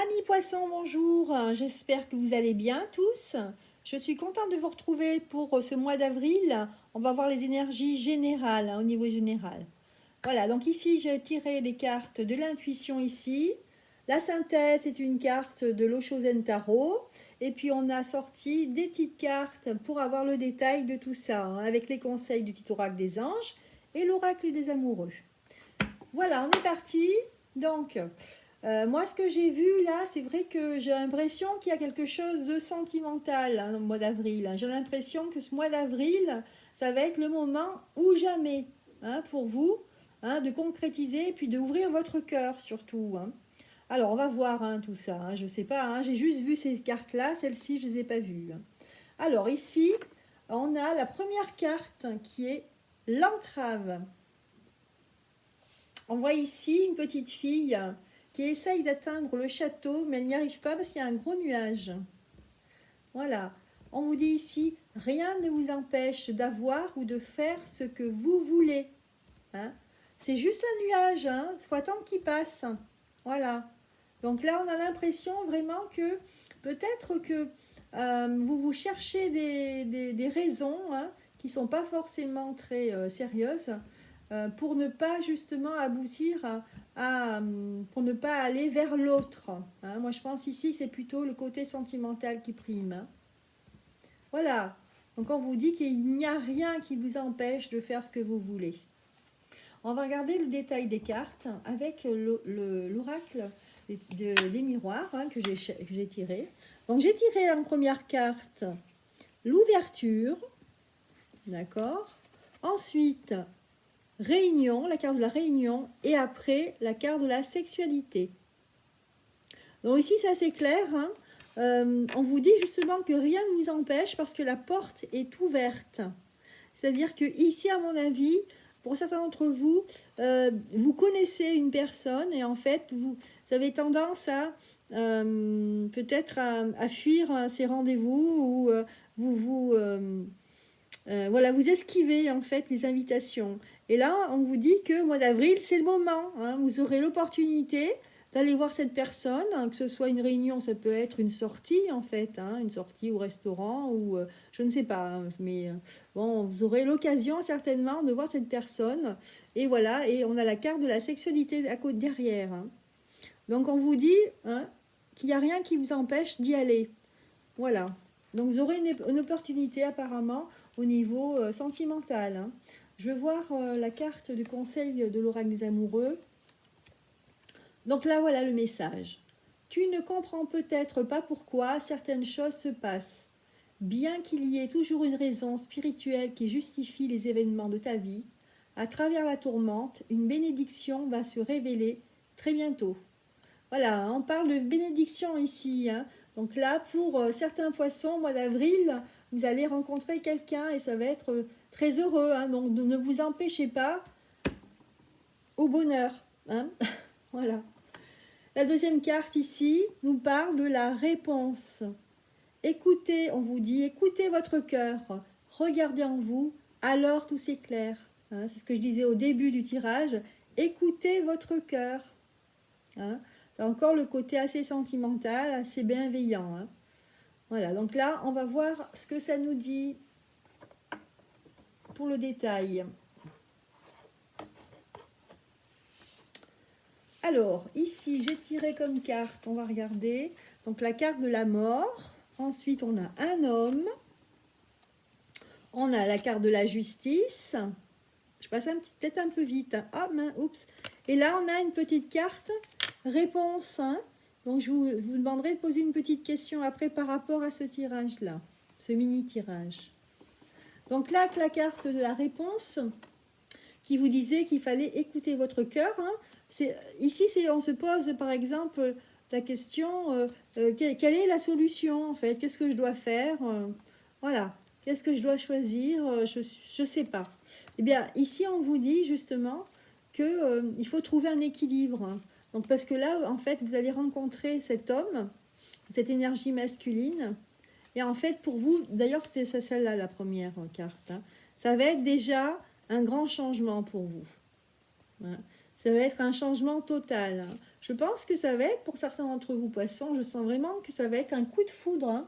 Amis poissons, bonjour, j'espère que vous allez bien tous. Je suis contente de vous retrouver pour ce mois d'avril. On va voir les énergies générales, au niveau général. Voilà, donc ici j'ai tiré les cartes de l'intuition ici. La synthèse est une carte de l'Oshozen Tarot. Et puis on a sorti des petites cartes pour avoir le détail de tout ça, avec les conseils du petit oracle des anges et l'oracle des amoureux. Voilà, on est parti. Donc, moi, ce que j'ai vu là, c'est vrai que j'ai l'impression qu'il y a quelque chose de sentimental au mois d'avril. J'ai l'impression que ce mois d'avril, ça va être le moment ou jamais pour vous de concrétiser et puis d'ouvrir votre cœur surtout. Alors, on va voir tout ça. Je ne sais pas, j'ai juste vu ces cartes-là. Celles-ci, je ne les ai pas vues. Alors, ici, on a la première carte qui est l'entrave. On voit ici une petite fille qui essaye d'atteindre le château, mais elle n'y arrive pas parce qu'il y a un gros nuage. Voilà. On vous dit ici, rien ne vous empêche d'avoir ou de faire ce que vous voulez. C'est juste un nuage, il faut attendre qu'il passe. Voilà. Donc là, on a l'impression vraiment que peut-être que vous cherchez des raisons qui ne sont pas forcément très sérieuses pour ne pas justement aboutir pour ne pas aller vers l'autre. Moi, je pense ici que c'est plutôt le côté sentimental qui prime. Voilà. Donc, on vous dit qu'il n'y a rien qui vous empêche de faire ce que vous voulez. On va regarder le détail des cartes avec l'oracle des miroirs que j'ai tiré. Donc, j'ai tiré en première carte l'ouverture. D'accord. Ensuite, réunion, la carte de la réunion, et après la carte de la sexualité. Donc ici c'est assez clair, on vous dit justement que rien ne vous empêche parce que la porte est ouverte. C'est-à-dire que ici, à mon avis, pour certains d'entre vous, vous connaissez une personne et en fait vous avez tendance à peut-être à fuir ces rendez-vous ou voilà, vous esquivez en fait les invitations. Et là, on vous dit que le mois d'avril, c'est le moment. Vous aurez l'opportunité d'aller voir cette personne, que ce soit une réunion, ça peut être une sortie en fait, une sortie au restaurant ou je ne sais pas. Mais bon, vous aurez l'occasion certainement de voir cette personne. Et voilà, et on a la carte de la sexualité à côté derrière. Donc on vous dit qu'il n'y a rien qui vous empêche d'y aller. Voilà. Donc vous aurez une opportunité apparemment au niveau sentimental. Je vais voir la carte du conseil de l'oracle des amoureux. Donc là, voilà le message. Tu ne comprends peut-être pas pourquoi certaines choses se passent. Bien qu'il y ait toujours une raison spirituelle qui justifie les événements de ta vie, à travers la tourmente, une bénédiction va se révéler très bientôt. Voilà, on parle de bénédiction ici. Donc là, pour certains poissons, au mois d'avril, vous allez rencontrer quelqu'un et ça va être très heureux. Donc ne vous empêchez pas au bonheur. Voilà. La deuxième carte ici nous parle de la réponse. Écoutez, on vous dit, écoutez votre cœur, regardez en vous, alors tout s'éclaire. C'est ce que je disais au début du tirage. Écoutez votre cœur. C'est encore le côté assez sentimental, assez bienveillant. Voilà, donc là, on va voir ce que ça nous dit pour le détail. Alors, ici, j'ai tiré comme carte, on va regarder. Donc, la carte de la mort. Ensuite, on a un homme. On a la carte de la justice. Je passe peut-être un peu vite. Ah, oups. Et là, on a une petite carte réponse. Donc, je vous demanderai de poser une petite question après par rapport à ce tirage-là, ce mini-tirage. Donc là, la carte de la réponse qui vous disait qu'il fallait écouter votre cœur. Ici, on se pose par exemple la question, quelle est la solution en fait? Qu'est-ce que je dois faire? Voilà. Qu'est-ce que je dois choisir? Je ne sais pas. Eh bien, ici, on vous dit justement qu'il faut trouver un équilibre. Donc, parce que là, en fait, vous allez rencontrer cet homme, cette énergie masculine. Et en fait, pour vous, d'ailleurs, c'était celle-là, la première carte. Ça va être déjà un grand changement pour vous. Ça va être un changement total, hein. Je pense que ça va être, pour certains d'entre vous poissons, je sens vraiment que ça va être un coup de foudre, hein.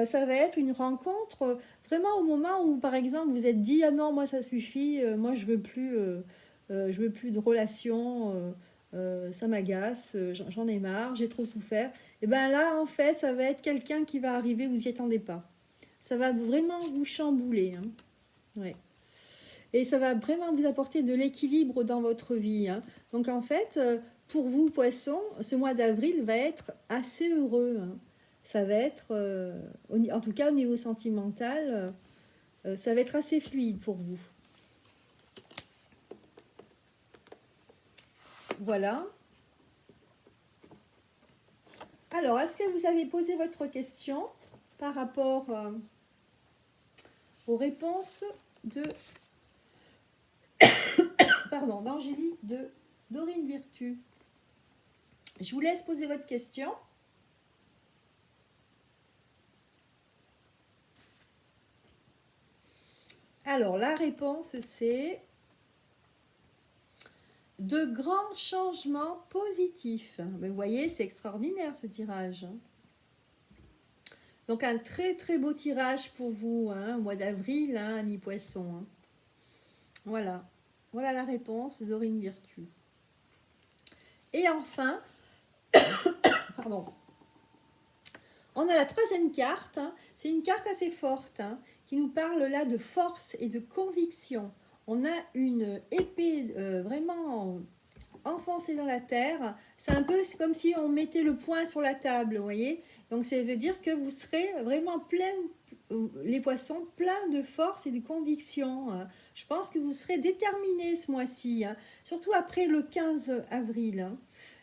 Ça va être une rencontre vraiment au moment où, par exemple, vous êtes dit, ah non, moi ça suffit, moi je veux plus de relations, ça m'agace, j'en ai marre, j'ai trop souffert. Et bien là, en fait, ça va être quelqu'un qui va arriver, vous n'y attendez pas. Ça va vraiment vous chambouler, hein. Ouais. Et ça va vraiment vous apporter de l'équilibre dans votre vie, hein. Donc en fait, pour vous, poissons, ce mois d'avril va être assez heureux, hein. Ça va être, en tout cas au niveau sentimental, ça va être assez fluide pour vous. Voilà. Alors, est-ce que vous avez posé votre question par rapport aux réponses de d'Angélique de Dorine Virtue? Je vous laisse poser votre question. Alors, la réponse, c'est de grands changements positifs. Vous voyez, c'est extraordinaire ce tirage. Donc, un très très beau tirage pour vous, hein, au mois d'avril, hein, ami poisson, hein. Voilà. Voilà la réponse, Dorine Virtue. Et enfin, pardon, on a la troisième carte, hein. C'est une carte assez forte, hein, qui nous parle là de force et de conviction. On a une épée vraiment enfoncée dans la terre. C'est un peu comme si on mettait le poing sur la table, vous voyez. Donc ça veut dire que vous serez vraiment les poissons, pleins de force et de conviction, hein. Je pense que vous serez déterminés ce mois-ci, hein, surtout après le 15 avril, hein.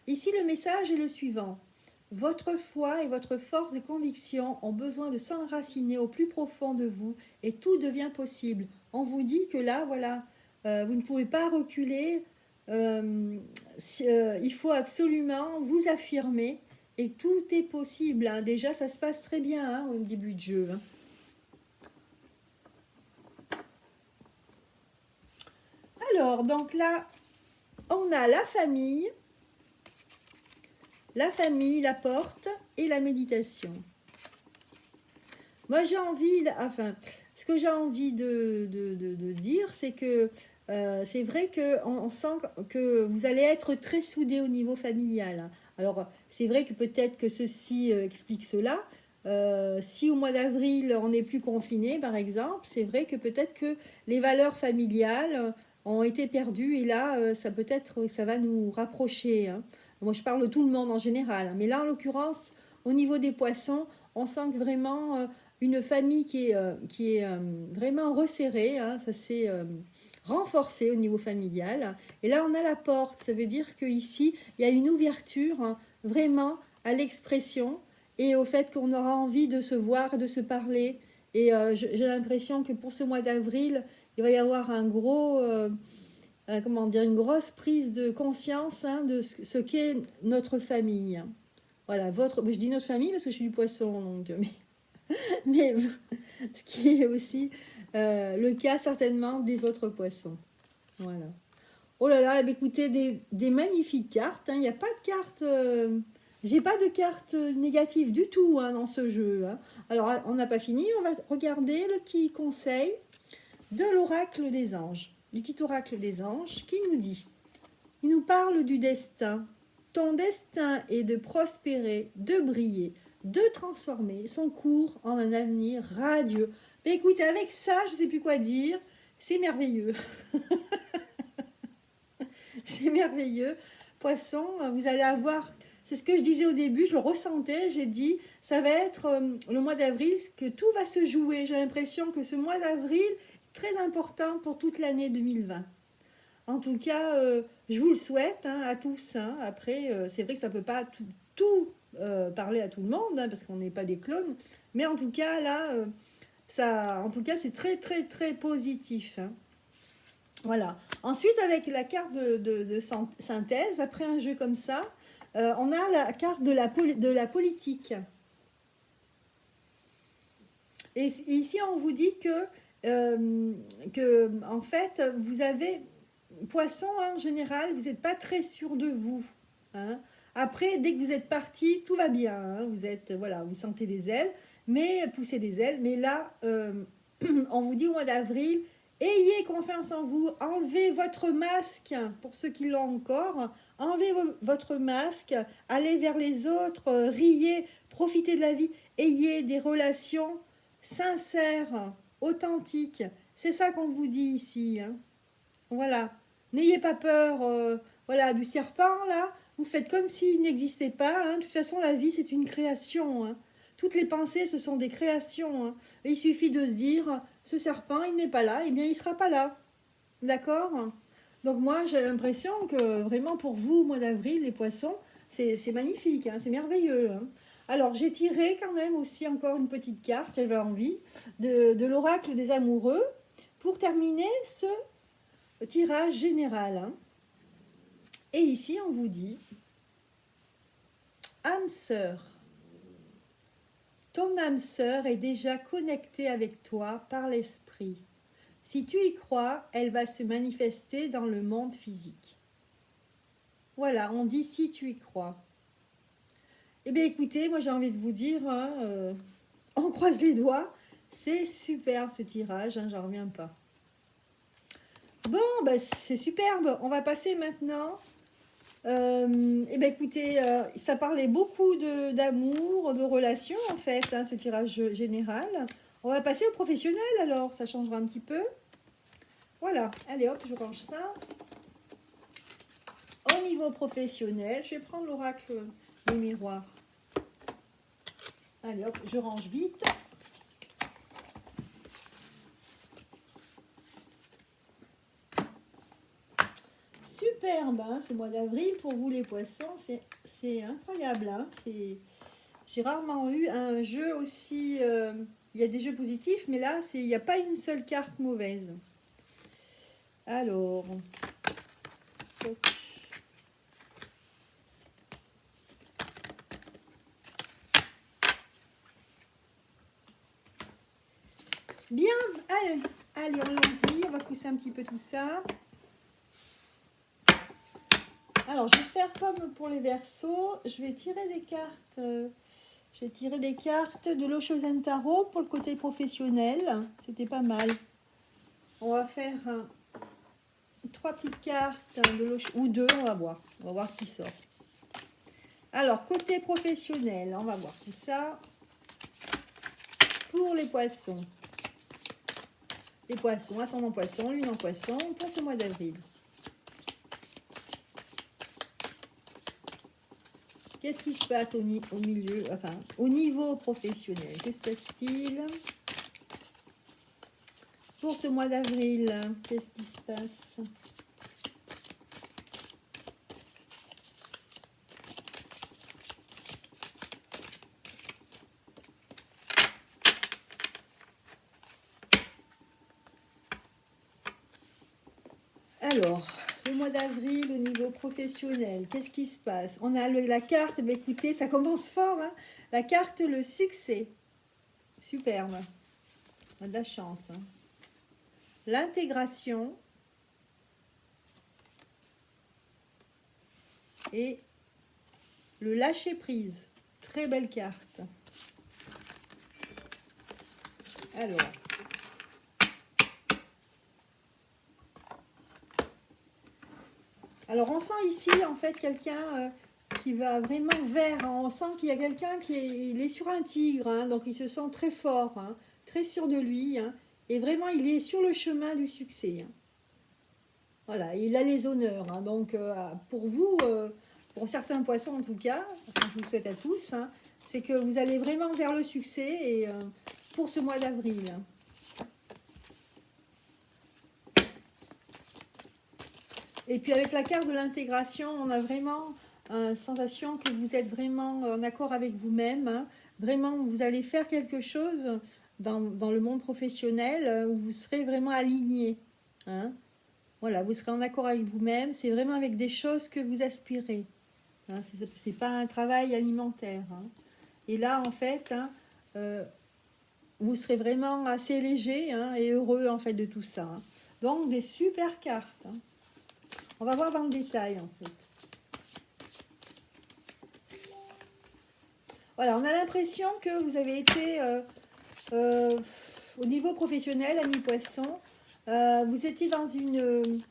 Ici, le message est le suivant. Votre foi et votre force de conviction ont besoin de s'enraciner au plus profond de vous et tout devient possible. On vous dit que là, voilà, vous ne pouvez pas reculer. Il faut absolument vous affirmer et tout est possible, hein. Déjà, ça se passe très bien, hein, au début de jeu, hein. Alors, donc là, on a la famille, la porte et la méditation. Moi, j'ai envie, ce que j'ai envie de dire, c'est que c'est vrai qu'on sent que vous allez être très soudés au niveau familial. Alors, c'est vrai que peut-être que ceci explique cela. Si au mois d'avril, on n'est plus confiné, par exemple, c'est vrai que peut-être que les valeurs familiales ont été perdues et là, ça va nous rapprocher, hein. Moi, je parle de tout le monde en général, hein, mais là, en l'occurrence, au niveau des poissons, on sent que vraiment une famille qui est vraiment resserrée, hein, ça s'est renforcé au niveau familial. Et là, on a la porte, ça veut dire qu'ici, il y a une ouverture, hein, vraiment à l'expression et au fait qu'on aura envie de se voir, de se parler. Et j'ai l'impression que pour ce mois d'avril, il va y avoir comment dire, une grosse prise de conscience, hein, de ce qu'est notre famille. Voilà, je dis notre famille parce que je suis du poisson, donc, mais ce qui est aussi le cas certainement des autres poissons. Voilà. Oh là là, écoutez, des magnifiques cartes, hein. Il n'y a pas de cartes... j'ai pas de cartes négatives du tout, hein, dans ce jeu, hein. Alors, on n'a pas fini, on va regarder le petit conseil de l'oracle des anges. Du petit oracle des anges qui nous dit, il nous parle du destin. Ton destin est de prospérer, de briller, de transformer son cours en un avenir radieux. Mais écoutez, avec ça, je ne sais plus quoi dire. C'est merveilleux. C'est merveilleux. Poisson, vous allez avoir... C'est ce que je disais au début, je le ressentais, j'ai dit, ça va être le mois d'avril, que tout va se jouer. J'ai l'impression que ce mois d'avril est très important pour toute l'année 2020. En tout cas, je vous le souhaite, hein, à tous, hein. Après, c'est vrai que ça ne peut pas tout parler à tout le monde, hein, parce qu'on n'est pas des clones. Mais en tout cas, là, c'est très, très, très positif, hein. Voilà. Ensuite, avec la carte de synthèse, après un jeu comme ça, on a la carte de la politique. Et ici, on vous dit que en fait, vous avez Poisson, en général, vous n'êtes pas très sûr de vous. Hein. Après, dès que vous êtes parti, tout va bien. Hein. Vous êtes, voilà, vous sentez des ailes, mais pousser des ailes. Mais là, on vous dit au mois d'avril, ayez confiance en vous. Enlevez votre masque, pour ceux qui l'ont encore. Enlevez votre masque. Allez vers les autres. Riez. Profitez de la vie. Ayez des relations sincères, authentiques. C'est ça qu'on vous dit ici. Hein. Voilà. N'ayez pas peur voilà, du serpent, là. Vous faites comme s'il n'existait pas. Hein. De toute façon, la vie, c'est une création. Hein. Toutes les pensées, ce sont des créations. Hein. Et il suffit de se dire, ce serpent, il n'est pas là, eh bien, il ne sera pas là. D'accord? Donc moi, j'ai l'impression que vraiment pour vous, au mois d'avril, les poissons, c'est magnifique, hein, c'est merveilleux. Hein. Alors, j'ai tiré quand même aussi encore une petite carte, j'avais envie, de l'oracle des amoureux, pour terminer ce tirage général. Hein. Et ici, on vous dit, âme sœur, ton âme sœur est déjà connectée avec toi par l'esprit. Si tu y crois, elle va se manifester dans le monde physique. Voilà, on dit si tu y crois. Eh bien écoutez, moi j'ai envie de vous dire, hein, on croise les doigts, c'est super ce tirage, hein, j'en reviens pas. Bon, bah, c'est superbe, on va passer maintenant. Eh bien écoutez, ça parlait beaucoup d'amour, de relations en fait, hein, ce tirage général. On va passer au professionnel alors, ça changera un petit peu. Voilà, allez hop, je range ça. Au niveau professionnel, je vais prendre l'oracle des miroirs. Allez hop, je range vite. Superbe, hein, ce mois d'avril pour vous les poissons, c'est incroyable. Hein, j'ai rarement eu un jeu aussi... il y a des jeux positifs, mais là, il n'y a pas une seule carte mauvaise. Alors... Bien, allez, allons-y, on va pousser un petit peu tout ça. Alors, je vais faire comme pour les Verseaux, je vais tirer des cartes. J'ai tiré des cartes de l'Oshozen Tarot pour le côté professionnel, c'était pas mal. On va faire 3 petites cartes de ou 2, on va voir ce qui sort. Alors, côté professionnel, on va voir tout ça. Pour les poissons. Les poissons, ascendant poisson, lune en poisson, pour ce mois d'avril. Qu'est-ce qui se passe au milieu, enfin, au niveau professionnel? Que se passe-t-il? Pour ce mois d'avril, qu'est-ce qui se passe? Alors, le mois d'avril au niveau professionnel, qu'est-ce qui se passe? On a la carte, bah, écoutez, ça commence fort, hein, la carte le succès. Superbe. On a de la chance. Hein. L'intégration. Et le lâcher prise. Très belle carte. Alors on sent ici en fait quelqu'un qui va vraiment vers, hein. On sent qu'il y a quelqu'un il est sur un tigre, hein, donc il se sent très fort, hein, très sûr de lui, hein, et vraiment il est sur le chemin du succès. Hein. Voilà, il a les honneurs, hein, donc pour vous, pour certains poissons en tout cas, enfin, je vous souhaite à tous, hein, c'est que vous allez vraiment vers le succès et pour ce mois d'avril. Et puis avec la carte de l'intégration, on a vraiment une sensation que vous êtes vraiment en accord avec vous-même. Hein. Vraiment, vous allez faire quelque chose dans le monde professionnel où vous serez vraiment aligné. Hein. Voilà, vous serez en accord avec vous-même. C'est vraiment avec des choses que vous aspirez. Hein. Ce n'est pas un travail alimentaire. Hein. Et là, en fait, hein, vous serez vraiment assez léger hein, et heureux en fait de tout ça. Hein. Donc, des super cartes. Hein. On va voir dans le détail en fait. Voilà, on a l'impression que vous avez été au niveau professionnel, ami Poisson. Vous étiez dans une...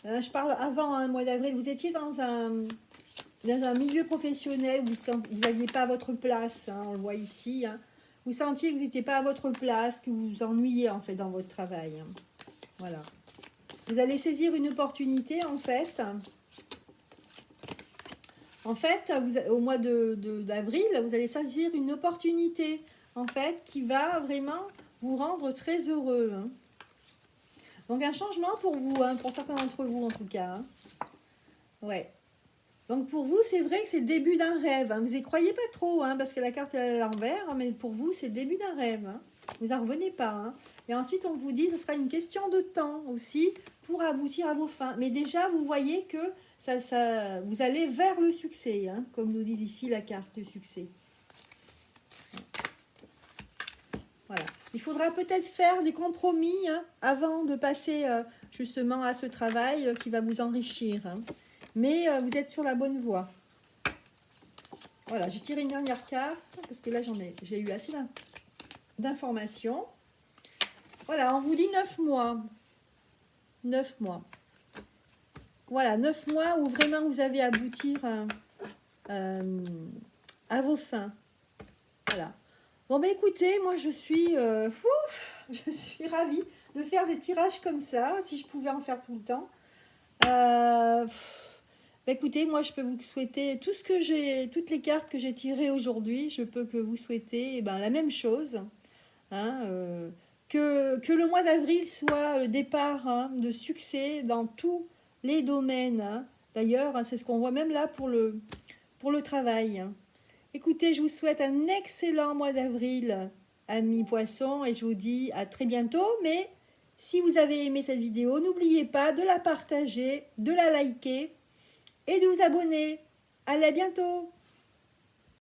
je parle avant un mois d'avril, vous étiez dans un milieu professionnel où vous n'aviez pas votre place, hein, on le voit ici. Hein. Vous sentiez que vous n'étiez pas à votre place, que vous vous ennuyez en fait dans votre travail. Hein. Voilà. Vous allez saisir une opportunité en fait. En fait, au mois d'avril, vous allez saisir une opportunité en fait qui va vraiment vous rendre très heureux. Hein. Donc un changement pour vous, hein, pour certains d'entre vous en tout cas. Hein. Ouais. Donc pour vous, c'est vrai que c'est le début d'un rêve. Hein. Vous n'y croyez pas trop, hein, parce que la carte est à l'envers, hein, mais pour vous, c'est le début d'un rêve. Hein. Vous n'en revenez pas. Hein. Et ensuite, on vous dit que ce sera une question de temps aussi pour aboutir à vos fins. Mais déjà, vous voyez que vous allez vers le succès, hein, comme nous dit ici la carte du succès. Voilà. Il faudra peut-être faire des compromis hein, avant de passer justement à ce travail qui va vous enrichir. Hein. Mais vous êtes sur la bonne voie. Voilà, j'ai tiré une dernière carte parce que là j'ai eu assez d'informations. Voilà, on vous dit 9 mois. 9 mois. Voilà, 9 mois où vraiment vous allez aboutir à vos fins. Voilà. Bon, ben écoutez, moi je suis ravie de faire des tirages comme ça, si je pouvais en faire tout le temps. Ben écoutez, moi je peux vous souhaiter tout ce que toutes les cartes que j'ai tirées aujourd'hui, je peux que vous souhaiter la même chose. Hein, que le mois d'avril soit le départ hein, de succès dans tous les domaines. Hein. D'ailleurs, hein, c'est ce qu'on voit même là pour le travail. Écoutez, je vous souhaite un excellent mois d'avril, amis poissons, et je vous dis à très bientôt. Mais si vous avez aimé cette vidéo, n'oubliez pas de la partager, de la liker et de vous abonner. Allez, à bientôt!